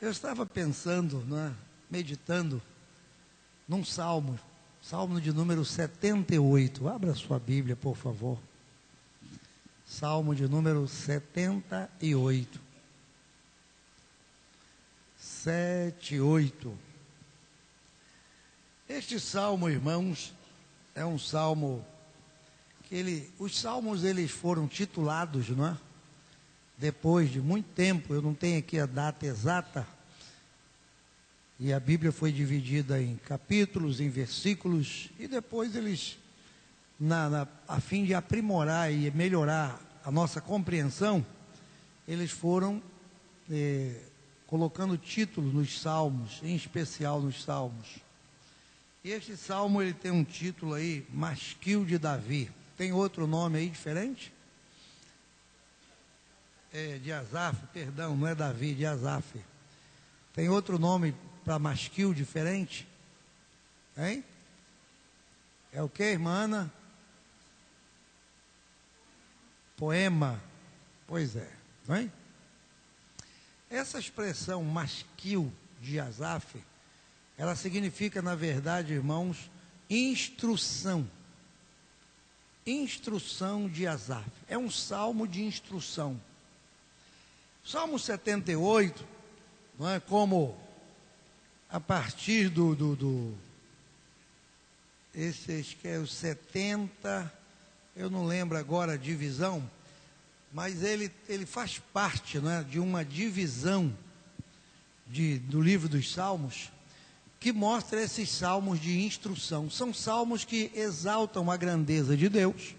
Eu estava pensando, né, meditando num salmo, salmo de número 78. Abra sua Bíblia, por favor. Salmo de número 78. 78. Este salmo, irmãos, é um salmo que os salmos eles foram titulados, não é? Depois de muito tempo, eu não tenho aqui a data exata, e a Bíblia foi dividida em capítulos, em versículos, e depois eles, a fim de aprimorar e melhorar a nossa compreensão, eles foram colocando títulos nos salmos, em especial nos salmos. E este salmo ele tem um título aí, Masquil de Davi. Tem outro nome aí diferente? De Asaf, perdão, não é Davi, de Asaf. Tem outro nome para masquil diferente? Hein? É o que, irmã Ana? Poema. Pois é, não é? Essa expressão masquil de Asaf, ela significa, na verdade, irmãos, instrução. Instrução de Asaf. É um salmo de instrução. Salmo 78, não é, como a partir esse que é o 70, eu não lembro agora a divisão, mas ele faz parte, né, de uma divisão do livro dos Salmos, que mostra esses salmos de instrução. São salmos que exaltam a grandeza de Deus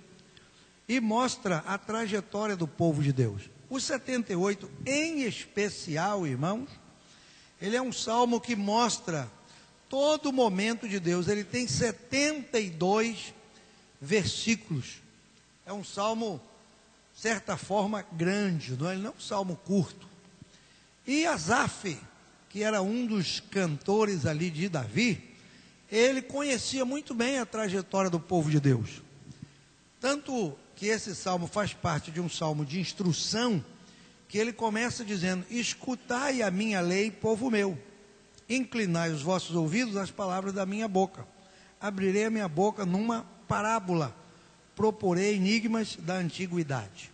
e mostra a trajetória do povo de Deus. O 78, em especial, irmãos, ele é um salmo que mostra todo o momento de Deus. Ele tem 72 versículos. É um salmo, de certa forma, grande, não é? Ele não é um salmo curto. E Asaf, que era um dos cantores ali de Davi, ele conhecia muito bem a trajetória do povo de Deus. Tanto que esse salmo faz parte de um salmo de instrução, que ele começa dizendo: escutai a minha lei, povo meu, inclinai os vossos ouvidos às palavras da minha boca, abrirei a minha boca numa parábola, proporei enigmas da antiguidade.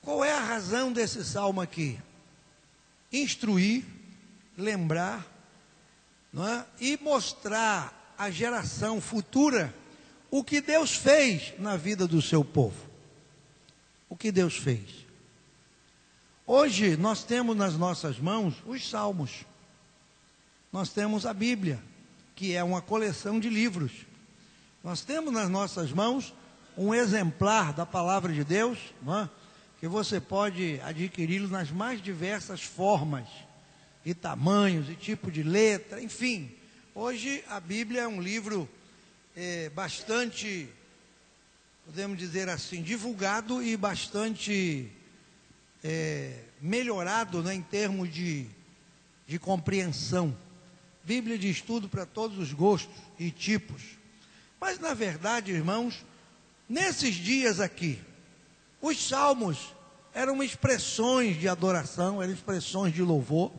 Qual é a razão desse salmo aqui? Instruir, lembrar, não é? E mostrar à geração futura o que Deus fez na vida do seu povo. O que Deus fez. Hoje nós temos nas nossas mãos os salmos. Nós temos a Bíblia, que é uma coleção de livros. Nós temos nas nossas mãos um exemplar da palavra de Deus, não é? Que você pode adquiri-lo nas mais diversas formas e tamanhos e tipo de letra, enfim. Hoje a Bíblia é um livro bastante, podemos dizer assim, divulgado e bastante melhorado, né, em termos de compreensão. Bíblia de estudo para todos os gostos e tipos. Mas na verdade, irmãos, nesses dias aqui, os salmos eram expressões de adoração, eram expressões de louvor,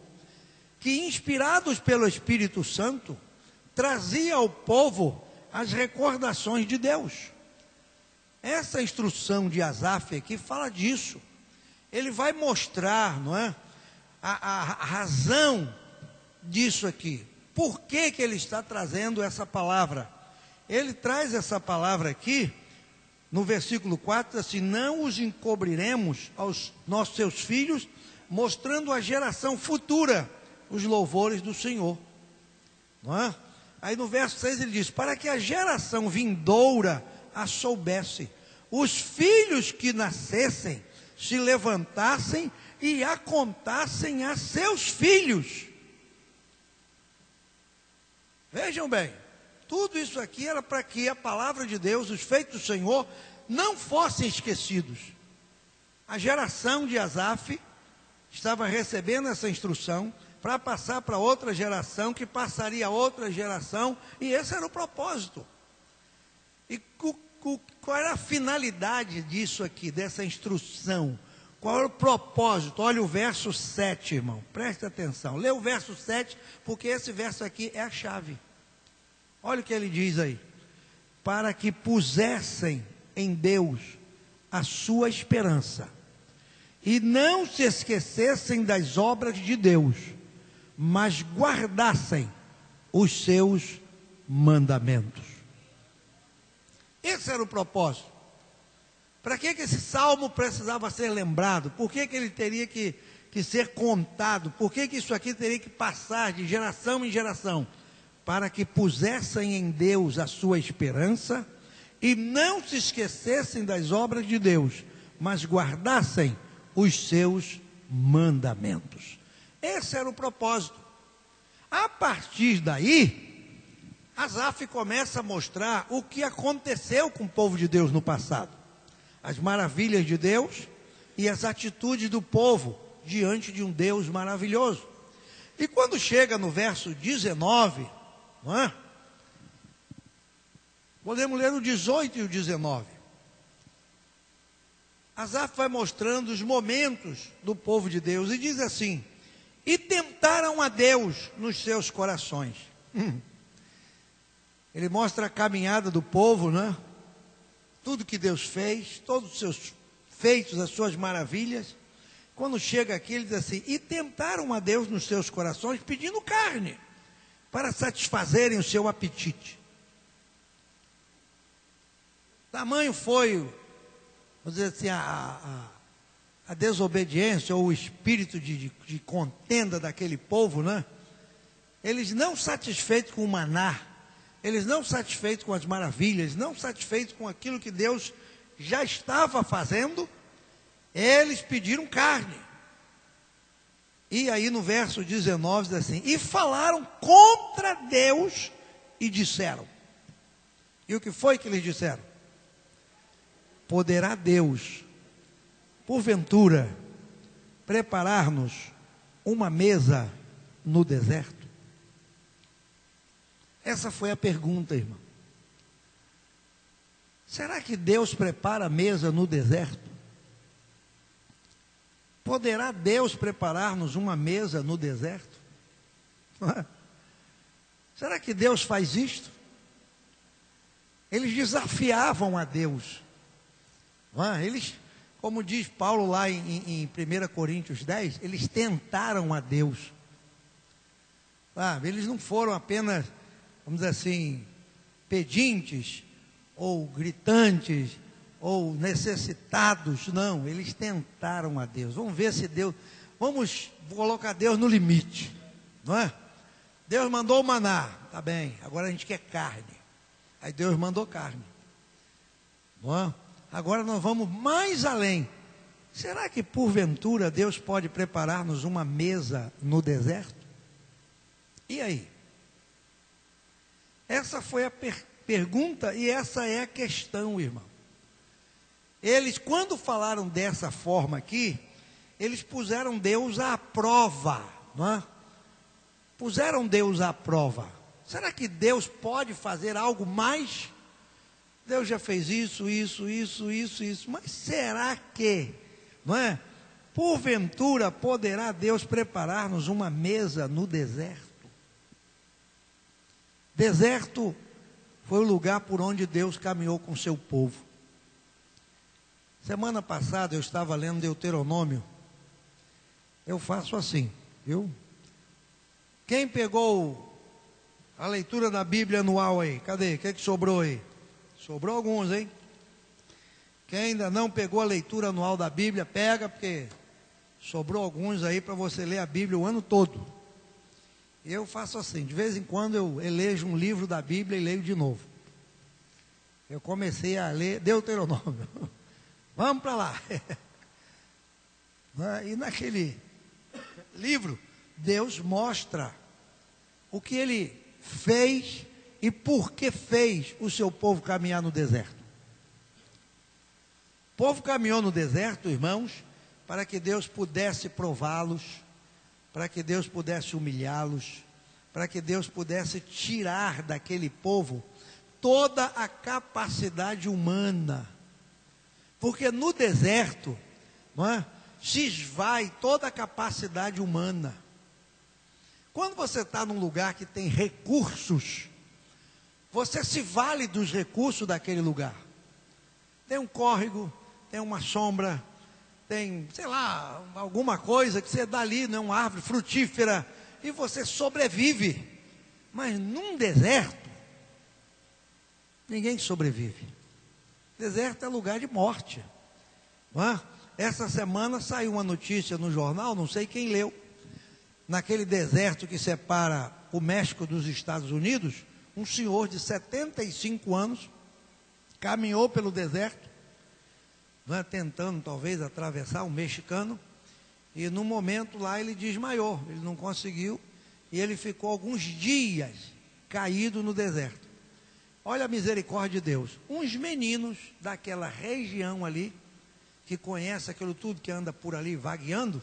que inspirados pelo Espírito Santo, trazia ao povo as recordações de Deus. Essa instrução de Asaf aqui fala disso. Ele vai mostrar, não é, a razão disso aqui. Por que ele está trazendo essa palavra? Ele traz essa palavra aqui, no versículo 4, assim: não os encobriremos aos nossos seus filhos, mostrando à geração futura os louvores do Senhor. Não é? Aí no verso 6 ele diz: para que a geração vindoura a soubesse, os filhos que nascessem se levantassem e a contassem a seus filhos. Vejam bem, tudo isso aqui era para que a palavra de Deus, os feitos do Senhor, não fossem esquecidos. A geração de Asaf estava recebendo essa instrução para passar para outra geração, que passaria a outra geração, e esse era o propósito. E qual era a finalidade disso aqui, dessa instrução? Qual era o propósito? Olha o verso 7, irmão. Preste atenção. Lê o verso 7, porque esse verso aqui é a chave. Olha o que ele diz aí. Para que pusessem em Deus a sua esperança e não se esquecessem das obras de Deus, mas guardassem os seus mandamentos. Esse era o propósito. Para que esse salmo precisava ser lembrado? Por que ele teria que ser contado? Por que isso aqui teria que passar de geração em geração? Para que pusessem em Deus a sua esperança e não se esquecessem das obras de Deus, mas guardassem os seus mandamentos. Esse era o propósito. A partir daí, Asaf começa a mostrar o que aconteceu com o povo de Deus no passado. As maravilhas de Deus e as atitudes do povo diante de um Deus maravilhoso. E quando chega no verso 19, não é? Podemos ler o 18 e o 19. Asaf vai mostrando os momentos do povo de Deus e diz assim: e tentaram a Deus nos seus corações. Ele mostra a caminhada do povo, né? Tudo que Deus fez, todos os seus feitos, as suas maravilhas. Quando chega aqui, ele diz assim: e tentaram a Deus nos seus corações, pedindo carne, para satisfazerem o seu apetite. Tamanho foi, vamos dizer assim, a desobediência, ou o espírito de contenda daquele povo, né? Eles não satisfeitos com o maná, eles não satisfeitos com as maravilhas, não satisfeitos com aquilo que Deus já estava fazendo, eles pediram carne. E aí no verso 19 diz assim: e falaram contra Deus e disseram. E o que foi que eles disseram? Poderá Deus, porventura, preparar-nos uma mesa no deserto? Essa foi a pergunta, irmão. Será que Deus prepara a mesa no deserto? Poderá Deus preparar-nos uma mesa no deserto? Será que Deus faz isto? Eles desafiavam a Deus. Eles, como diz Paulo lá em 1 Coríntios 10, eles tentaram a Deus. Eles não foram apenas, vamos dizer assim, pedintes, ou gritantes, ou necessitados, não, eles tentaram a Deus. Vamos ver se Deus, vamos colocar Deus no limite, não é? Deus mandou o maná, tá bem, agora a gente quer carne. Aí Deus mandou carne, não é? Agora nós vamos mais além. Será que porventura Deus pode preparar-nos uma mesa no deserto? E aí? Essa foi a pergunta e essa é a questão, irmão. Eles, quando falaram dessa forma aqui, eles puseram Deus à prova, não é? Puseram Deus à prova. Será que Deus pode fazer algo mais? Deus já fez isso, mas será que, não é? Porventura poderá Deus preparar-nos uma mesa no deserto? Deserto foi o lugar por onde Deus caminhou com seu povo. Semana passada eu estava lendo Deuteronômio. Eu faço assim, viu? Quem pegou a leitura da Bíblia anual aí? Cadê? O que sobrou aí? Sobrou alguns, hein? Quem ainda não pegou a leitura anual da Bíblia, pega, porque sobrou alguns aí para você ler a Bíblia o ano todo. Eu faço assim, de vez em quando eu elejo um livro da Bíblia e leio de novo. Eu comecei a ler Deuteronômio. Vamos para lá. E naquele livro, Deus mostra o que Ele fez e por que fez o seu povo caminhar no deserto. O povo caminhou no deserto, irmãos, para que Deus pudesse prová-los, para que Deus pudesse humilhá-los, para que Deus pudesse tirar daquele povo toda a capacidade humana. Porque no deserto, não é? se esvai toda a capacidade humana. Quando você está num lugar que tem recursos, você se vale dos recursos daquele lugar. Tem um córrego, tem uma sombra, tem, sei lá, alguma coisa que você dá ali, né, uma árvore frutífera, e você sobrevive. Mas num deserto, ninguém sobrevive. Deserto é lugar de morte. Não é? Essa semana saiu uma notícia no jornal, não sei quem leu, naquele deserto que separa o México dos Estados Unidos, um senhor de 75 anos caminhou pelo deserto, não é, tentando talvez atravessar um mexicano, e no momento lá ele desmaiou, ele não conseguiu, e ele ficou alguns dias caído no deserto. Olha a misericórdia de Deus. Uns meninos daquela região ali, que conhece aquilo tudo, que anda por ali vagueando,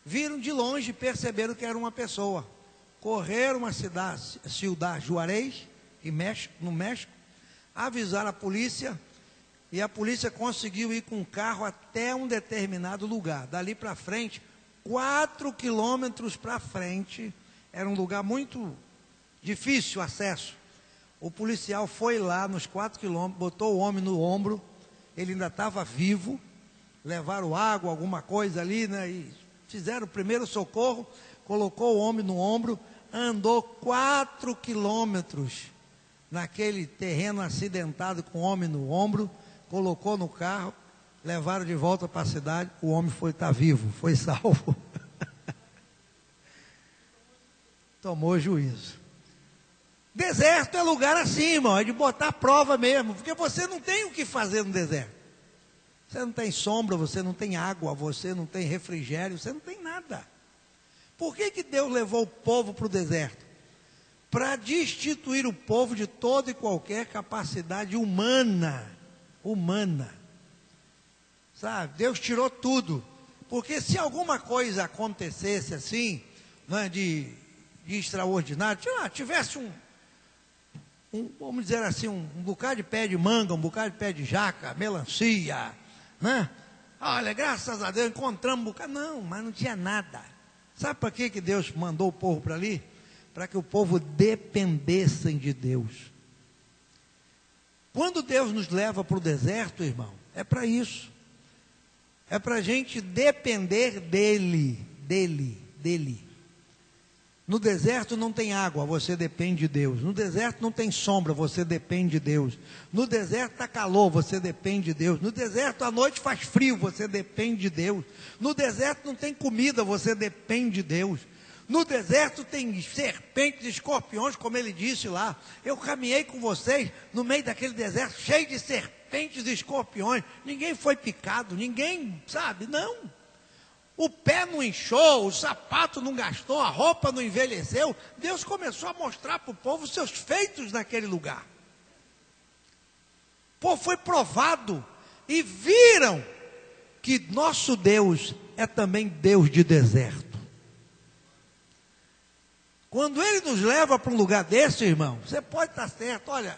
viram de longe e perceberam que era uma pessoa. Correram a Ciudad Juárez, no México, avisaram a polícia, e a polícia conseguiu ir com o carro até um determinado lugar. Dali para frente, 4 quilômetros para frente, era um lugar muito difícil acesso. O policial foi lá nos 4 quilômetros, botou o homem no ombro, ele ainda estava vivo, levaram água, alguma coisa ali, né, e fizeram o primeiro socorro, colocou o homem no ombro, andou 4 quilômetros naquele terreno acidentado com o homem no ombro, colocou no carro, levaram de volta para a cidade, o homem está vivo, foi salvo. Tomou juízo. Deserto é lugar assim, irmão, é de botar prova mesmo, porque você não tem o que fazer no deserto. Você não tem sombra, você não tem água, você não tem refrigério, você não tem nada. Por que Deus levou o povo para o deserto? Para destituir o povo de toda e qualquer capacidade humana. Sabe? Deus tirou tudo. Porque se alguma coisa acontecesse assim, né, de extraordinário, tivesse vamos dizer assim, um bocado de pé de manga, um bocado de pé de jaca, melancia, né? Olha, graças a Deus encontramos um bocado. Não, mas não tinha nada. Sabe para que Deus mandou o povo para ali? Para que o povo dependesse de Deus. Quando Deus nos leva para o deserto, irmão, é para isso. É para a gente depender dele. No deserto não tem água, você depende de Deus. No deserto não tem sombra, você depende de Deus. No deserto está calor, você depende de Deus. No deserto à noite faz frio, você depende de Deus. No deserto não tem comida, você depende de Deus. No deserto tem serpentes e escorpiões, como ele disse lá. Eu caminhei com vocês no meio daquele deserto cheio de serpentes e escorpiões. Ninguém foi picado, ninguém, sabe, não. O pé não inchou, o sapato não gastou, a roupa não envelheceu. Deus começou a mostrar para o povo os seus feitos naquele lugar. O povo foi provado e viram que nosso Deus é também Deus de deserto. Quando Ele nos leva para um lugar desse, irmão, você pode estar certo. Olha,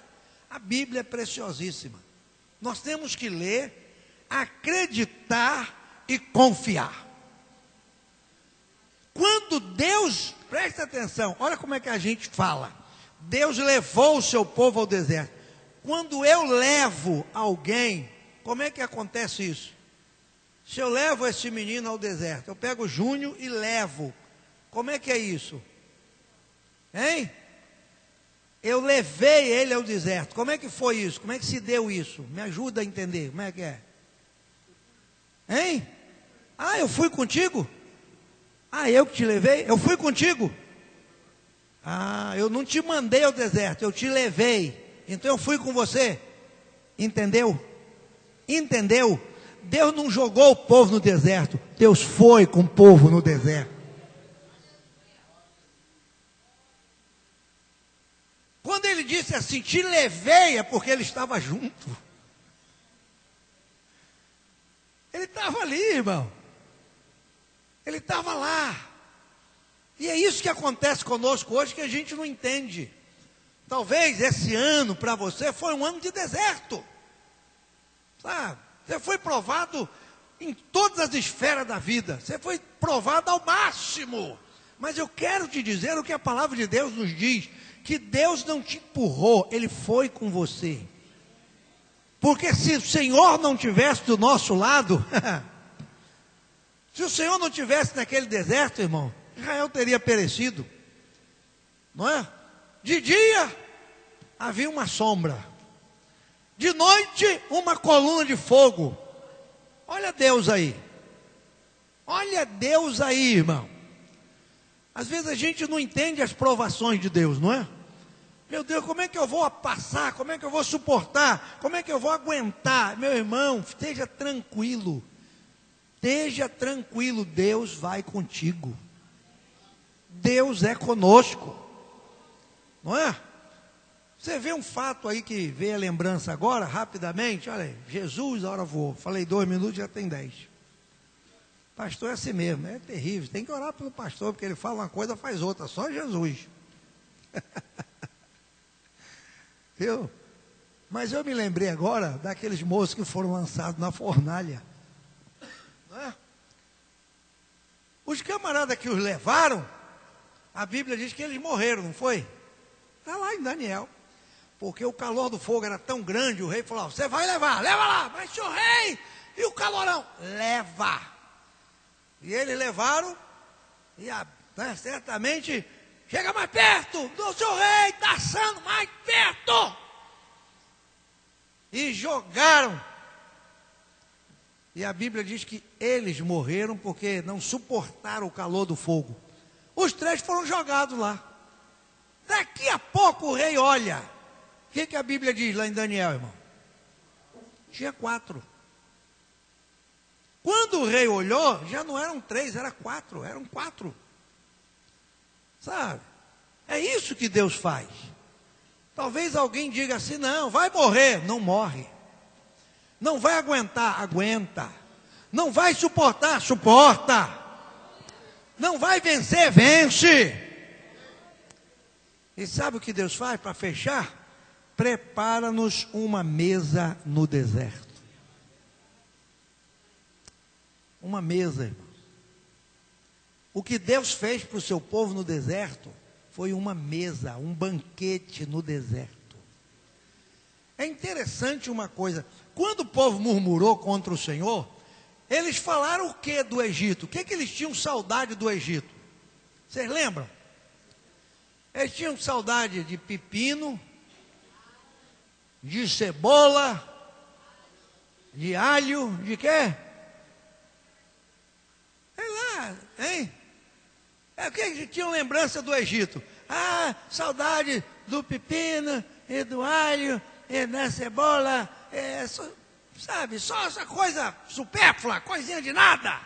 a Bíblia é preciosíssima. Nós temos que ler, acreditar e confiar. Quando Deus, presta atenção, olha como é que a gente fala. Deus levou o seu povo ao deserto. Quando eu levo alguém, como é que acontece isso? Se eu levo esse menino ao deserto, eu pego o Júnior e levo. Como é que é isso? Hein? Eu levei ele ao deserto. Como é que foi isso? Como é que se deu isso? Me ajuda a entender. Como é que é? Hein? Ah, eu fui contigo? Ah, eu que te levei? Eu fui contigo? Ah, eu não te mandei ao deserto, eu te levei. Então eu fui com você. Entendeu? Entendeu? Deus não jogou o povo no deserto. Deus foi com o povo no deserto. Quando ele disse assim, te levei, é porque ele estava junto. Ele estava ali, irmão. Ele estava lá. E é isso que acontece conosco hoje que a gente não entende. Talvez esse ano para você foi um ano de deserto. Sabe? Você foi provado em todas as esferas da vida. Você foi provado ao máximo. Mas eu quero te dizer o que a palavra de Deus nos diz, que Deus não te empurrou, Ele foi com você. Porque se o Senhor não tivesse do nosso lado, se o Senhor não tivesse naquele deserto, irmão, Israel teria perecido, não é? De dia havia uma sombra, de noite uma coluna de fogo. Olha Deus aí, olha Deus aí, irmão. Às vezes a gente não entende as provações de Deus, não é? Meu Deus, como é que eu vou passar? Como é que eu vou suportar? Como é que eu vou aguentar? Meu irmão, esteja tranquilo. Esteja tranquilo, Deus vai contigo. Deus é conosco. Não é? Você vê um fato aí que veio a lembrança agora, rapidamente. Olha aí, Jesus, a hora voou. Falei 2 minutos, já tem 10. Pastor é assim mesmo, é terrível. Tem que orar pelo pastor, porque ele fala uma coisa, faz outra. Só Jesus. Viu? Mas eu me lembrei agora daqueles moços que foram lançados na fornalha. Não é? Os camaradas que os levaram, a Bíblia diz que eles morreram, não foi? Está lá em Daniel. Porque o calor do fogo era tão grande, o rei falou: você vai levar, leva lá. Mas senhor rei, e o calorão? Leva. E eles levaram, e certamente, chega mais perto, do seu rei, está assando mais perto. E jogaram. E a Bíblia diz que eles morreram porque não suportaram o calor do fogo. Os 3 foram jogados lá. Daqui a pouco o rei olha. O que a Bíblia diz lá em Daniel, irmão? Tinha 4. Quando o rei olhou, já não eram 3, eram 4. Eram 4. Sabe? É isso que Deus faz. Talvez alguém diga assim: não, vai morrer. Não morre. Não vai aguentar. Aguenta. Não vai suportar. Suporta. Não vai vencer. Vence. E sabe o que Deus faz para fechar? Prepara-nos uma mesa no deserto. Uma mesa, irmãos. O que Deus fez para o seu povo no deserto foi uma mesa, um banquete no deserto. É interessante uma coisa: quando o povo murmurou contra o Senhor, eles falaram o que do Egito? O que eles tinham saudade do Egito? Vocês lembram? Eles tinham saudade de pepino, de cebola, de alho, de quê? Sei lá, hein? O que eles tinham lembrança do Egito? Ah, saudade do pepino e do alho e da cebola, sabe, só essa coisa supérflua, coisinha de nada.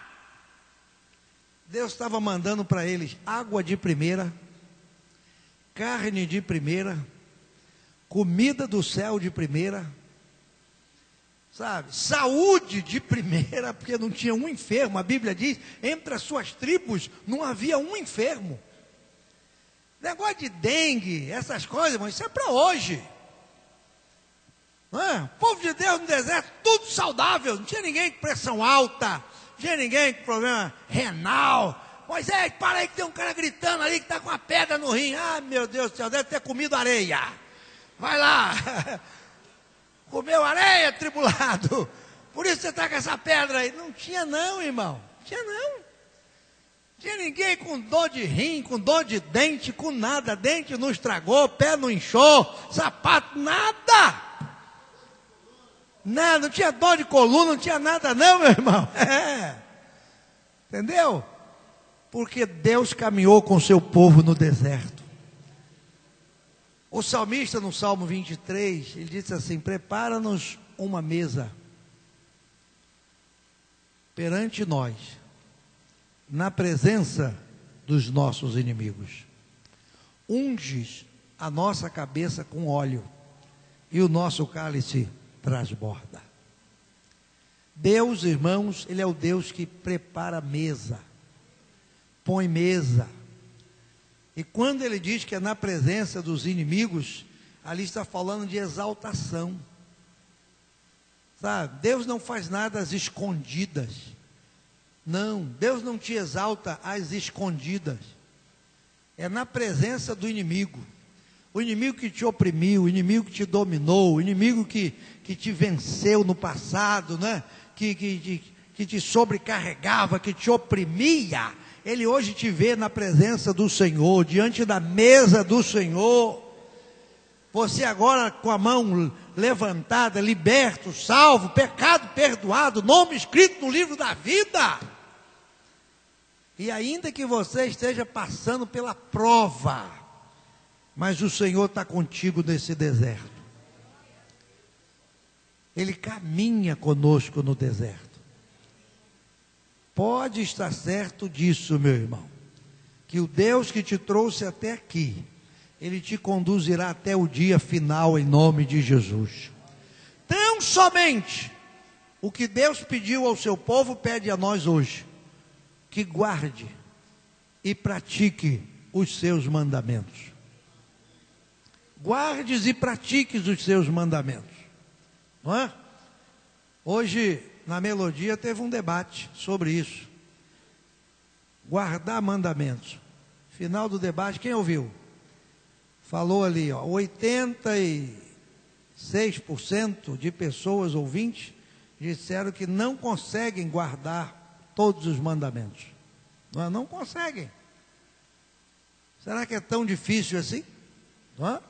Deus estava mandando para eles água de primeira, carne de primeira, comida do céu de primeira, sabe, saúde de primeira, porque não tinha um enfermo. A Bíblia diz, entre as suas tribos não havia um enfermo. Negócio de dengue, essas coisas, mas isso é para hoje. Não é? O povo de Deus no deserto, tudo saudável, não tinha ninguém com pressão alta, não tinha ninguém com problema renal. Moisés, para aí que tem um cara gritando ali que está com uma pedra no rim. Ah, meu Deus do céu, deve ter comido areia. Vai lá. Comeu areia, tribulado. Por isso você está com essa pedra aí. Não tinha não, irmão. Não tinha não. Não tinha ninguém com dor de rim, com dor de dente, com nada. Dente não estragou, pé não inchou, sapato, nada. Nada, não tinha dor de coluna, não tinha nada não, meu irmão. É. Entendeu? Porque Deus caminhou com o seu povo no deserto. O salmista no Salmo 23, ele disse assim: prepara-nos uma mesa perante nós, na presença dos nossos inimigos. Unges a nossa cabeça com óleo, e o nosso cálice transborda. Deus, irmãos, Ele é o Deus que prepara mesa, põe mesa. E quando Ele diz que é na presença dos inimigos, ali está falando de exaltação. Sabe? Deus não faz nada às escondidas. Não, Deus não te exalta às escondidas. É na presença do inimigo. O inimigo que te oprimiu, o inimigo que te dominou, o inimigo que te venceu no passado, né? que te sobrecarregava, que te oprimia. Ele hoje te vê na presença do Senhor, diante da mesa do Senhor. Você agora com a mão levantada, liberto, salvo, pecado perdoado, nome escrito no livro da vida. E ainda que você esteja passando pela prova, mas o Senhor está contigo nesse deserto. Ele caminha conosco no deserto. Pode estar certo disso, meu irmão, que o Deus que te trouxe até aqui, Ele te conduzirá até o dia final em nome de Jesus. Tão somente o que Deus pediu ao seu povo, pede a nós hoje: que guarde e pratique os seus mandamentos. Guardes e pratiques os seus mandamentos. Não é? Hoje, na melodia, teve um debate sobre isso. Guardar mandamentos. Final do debate, quem ouviu? Falou ali, 86% de pessoas ouvintes disseram que não conseguem guardar todos os mandamentos. Não conseguem. Será que é tão difícil assim? Não é?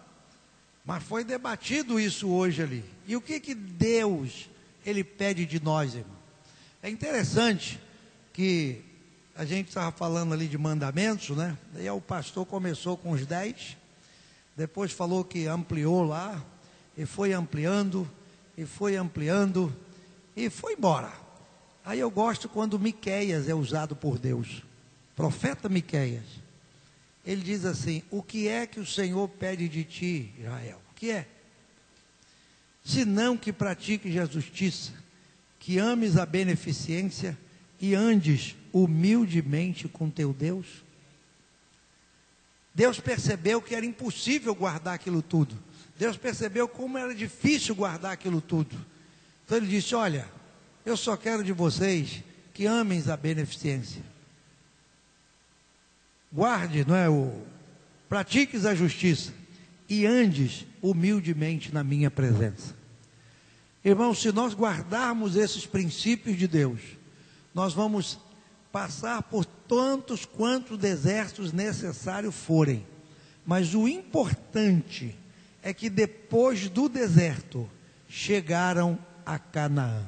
Mas foi debatido isso hoje ali. E o que Deus, Ele pede de nós, irmão? É interessante que a gente estava falando ali de mandamentos, né? Daí o pastor começou com os 10, depois falou que ampliou lá, e foi ampliando, e foi ampliando, e foi embora. Aí eu gosto quando Miqueias é usado por Deus, profeta Miqueias. Ele diz assim: o que é que o Senhor pede de ti, Israel? O que é? Senão que pratiques a justiça, que ames a beneficência e andes humildemente com teu Deus. Deus percebeu que era impossível guardar aquilo tudo. Deus percebeu como era difícil guardar aquilo tudo. Então Ele disse: olha, eu só quero de vocês que amem a beneficência. Guarde, pratiques a justiça e andes humildemente na minha presença. Irmão, se nós guardarmos esses princípios de Deus, nós vamos passar por tantos quantos desertos necessários forem. Mas o importante é que depois do deserto, chegaram a Canaã.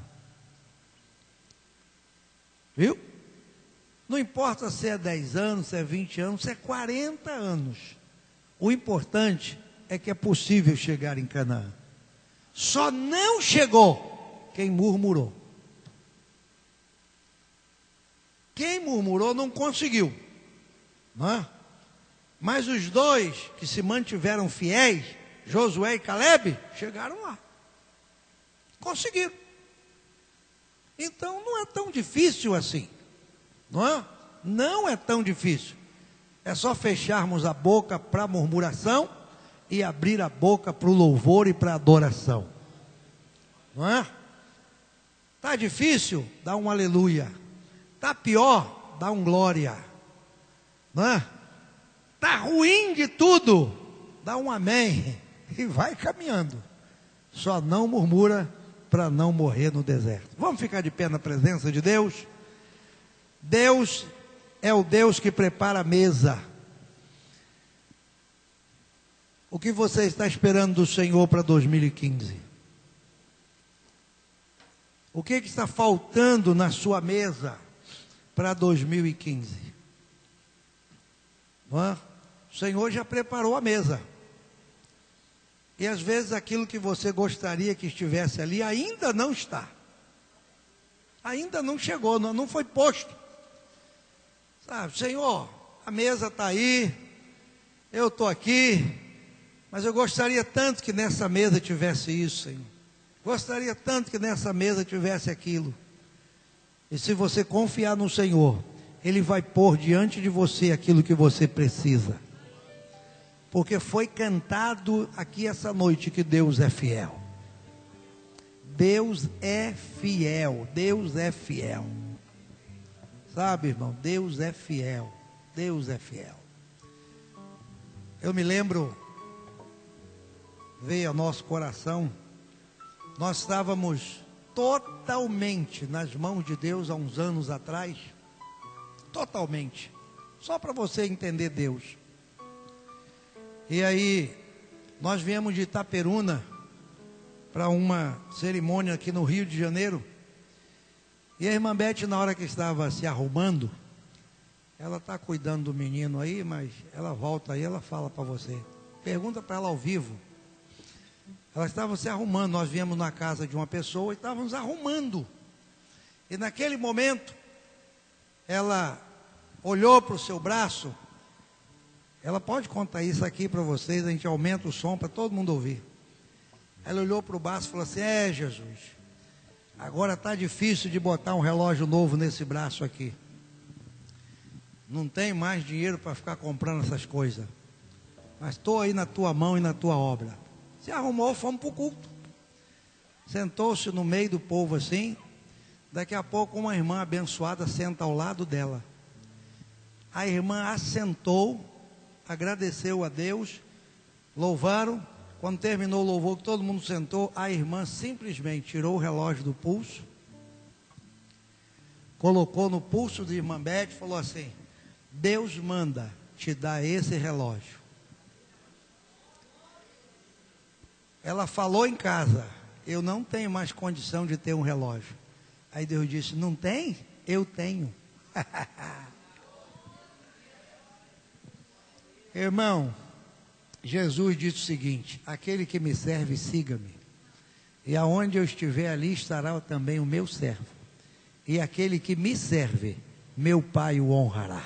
Viu? Não importa se é 10 anos, se é 20 anos, se é 40 anos. O importante é que é possível chegar em Canaã. Só não chegou quem murmurou. Quem murmurou não conseguiu. Não é? Mas os dois que se mantiveram fiéis, Josué e Caleb, chegaram lá. Conseguiram. Então não é tão difícil assim. Não é? Não é tão difícil. É só fecharmos a boca para a murmuração e abrir a boca para o louvor e para a adoração. Não é? Está difícil? Dá um aleluia. Está pior? Dá um glória. Não é? Está ruim de tudo? Dá um amém. E vai caminhando. Só não murmura para não morrer no deserto. Vamos ficar de pé na presença de Deus? Deus é o Deus que prepara a mesa. O que você está esperando do Senhor para 2015? O que está faltando na sua mesa para 2015? Não é? O Senhor já preparou a mesa. E às vezes aquilo que você gostaria que estivesse ali ainda não está. Ainda não chegou, não foi posto. Sabe, Senhor, a mesa está aí, eu estou aqui, mas eu gostaria tanto que nessa mesa tivesse isso, Senhor. Gostaria tanto que nessa mesa tivesse aquilo. E se você confiar no Senhor, Ele vai pôr diante de você aquilo que você precisa. Porque foi cantado aqui essa noite que Deus é fiel. Deus é fiel, Deus é fiel. Sabe, irmão, Deus é fiel, Deus é fiel. Eu me lembro, veio ao nosso coração, nós estávamos totalmente nas mãos de Deus há uns anos atrás, totalmente, só para você entender Deus. E aí, nós viemos de Itaperuna para uma cerimônia aqui no Rio de Janeiro, e a irmã Beth, na hora que estava se arrumando, ela está cuidando do menino aí, mas ela volta aí, ela fala para você, pergunta para ela ao vivo. Ela estava se arrumando, nós viemos na casa de uma pessoa e estávamos arrumando, e naquele momento, ela olhou para o seu braço. Ela pode contar isso aqui para vocês, a gente aumenta o som para todo mundo ouvir. Ela olhou para o braço e falou assim: Jesus, agora está difícil de botar um relógio novo nesse braço aqui. Não tem mais dinheiro para ficar comprando essas coisas. Mas estou aí na tua mão e na tua obra. Se arrumou, fomos para o culto. Sentou-se no meio do povo assim. Daqui a pouco uma irmã abençoada senta ao lado dela. A irmã assentou, agradeceu a Deus, louvaram. Quando terminou o louvor, que todo mundo sentou, a irmã simplesmente tirou o relógio do pulso, colocou no pulso de irmã Beth e falou assim: Deus manda te dar esse relógio. Ela falou em casa: eu não tenho mais condição de ter um relógio. Aí Deus disse: não tem? Eu tenho. Irmão, Jesus disse o seguinte: aquele que me serve, siga-me. E aonde eu estiver, ali estará também o meu servo. E aquele que me serve, meu Pai o honrará.